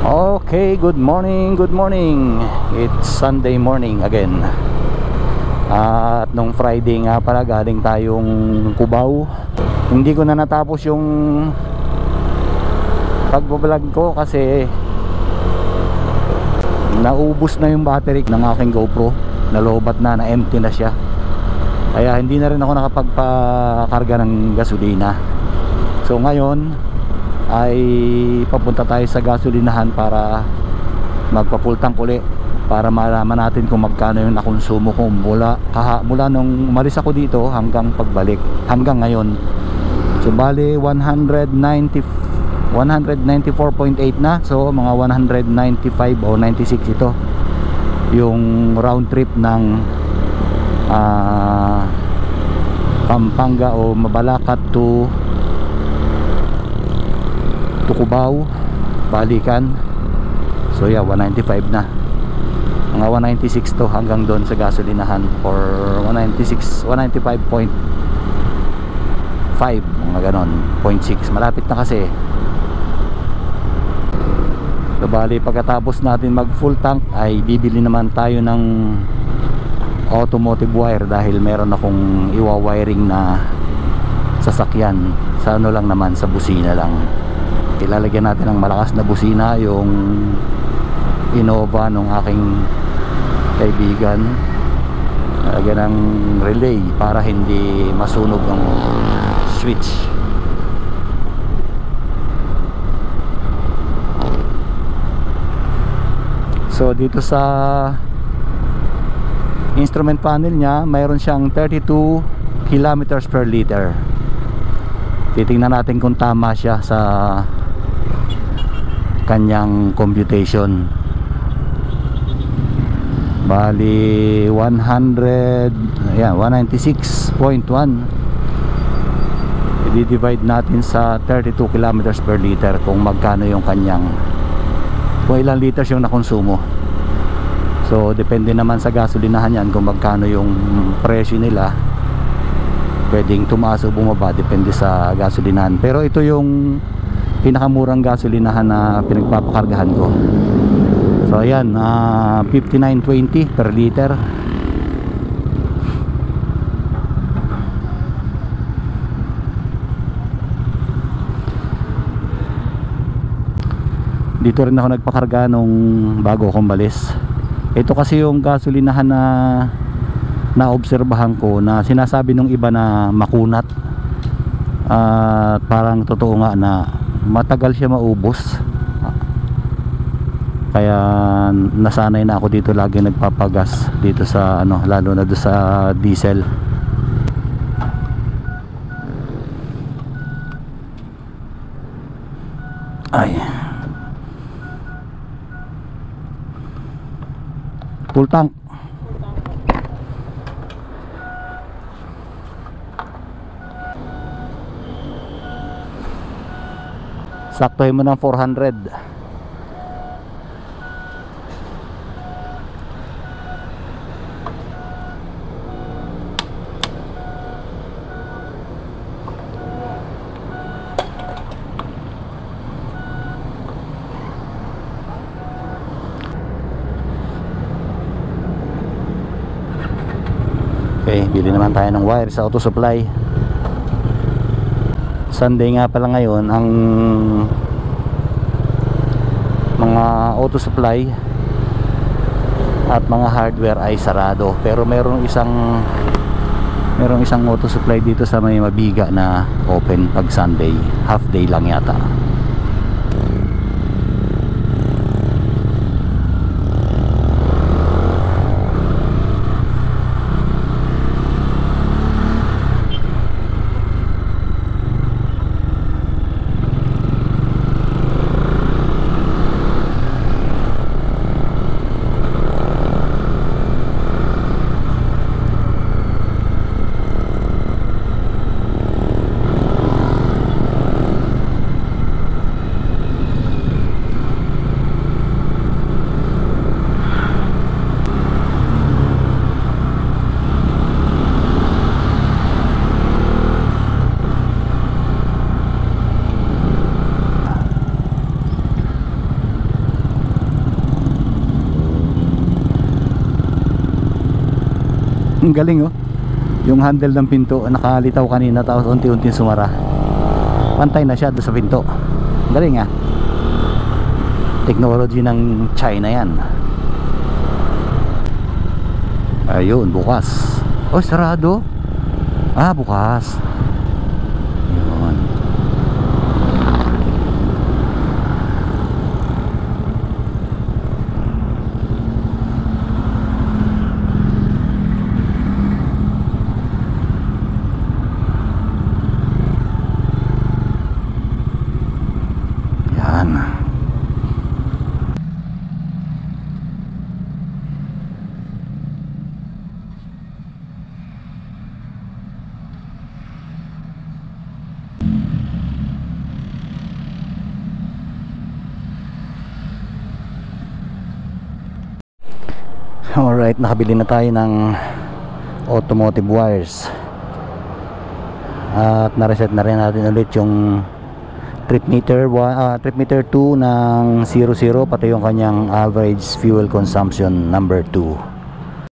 Okay, good morning, good morning. It's Sunday morning again. At nung Friday nga pala galing tayong Cubao. Hindi ko na natapos yung pagbablog ko kasi naubos na yung battery ng aking GoPro. Nalobat na, na-empty na siya. Kaya hindi na rin ako nakapagpakarga ng gasolina. So ngayon ay papunta tayo sa gasolinahan para magpa-full tank uli, para malaman natin kung magkano yung nakonsumo ko mula nung umalis ako dito hanggang pagbalik, hanggang ngayon. So bali 194.8 na. So mga 195 o 96 ito yung round trip ng Pampanga o Mabalacat to Cubao, balikan. So yeah, 195 na. Mga 196 to hanggang doon sa gasolinahan for 196, 195.5, mga ganon, 0.6. Malapit na kasi. So bali pagkatapos natin mag full tank ay bibili naman tayo ng automotive wire dahil meron akong iwa-wiring na sasakyan. Sa ano lang naman, sa busina lang. Ilalagyan natin ng malakas na busina yung Innova nung aking kaibigan. Ilalagyan ng relay para hindi masunog ang switch. So dito sa instrument panel niya, mayroon siyang 32 kilometers per liter. Titingnan natin kung tama siya sa kanyang computation. Bali 100, ayan, 196.1. I-divide natin sa 32 kilometers per liter kung magkano yung kanyang, kung ilang liters yung nakonsumo. So depende naman sa gasolinahan yan kung magkano yung presyo nila. Pwedeng tumaas o bumaba, depende sa gasolinahan. Pero ito yung pinakamurang gasolinahan na pinagpapakargahan ko. So ayan, 59.20 per liter. Dito rin ako nagpakarga nung bago akong balis. Ito kasi yung gasolinahan na naobserbahan ko na sinasabi nung iba na makunat. Parang totoo nga na matagal siya maubos. Kaya nasanay na ako dito, lagi nagpapagas dito sa ano, lalo na doon sa diesel. Ay, full tank. Saktuhin mo ng 400. Okay, bili naman tayo ng wire sa auto supply. Sunday nga pala ngayon, ang mga auto supply at mga hardware ay sarado. Pero merong isang auto supply dito sa may Mabiga na open pag Sunday. Half day lang yata. Ang galing oh. Yung handle ng pinto nakalitaw kanina, tapos unti-unti sumara. Pantay na siya doon sa pinto. Ang galing ah. Technology ng China yan. Ayun, bukas. Oh, sarado. Ah, bukas. Yun. Yan. Alright, nakabili na tayo ng automotive wires at na-reset na rin natin ulit yung trip meter 2 ng 00, pati yung kanyang average fuel consumption number 2.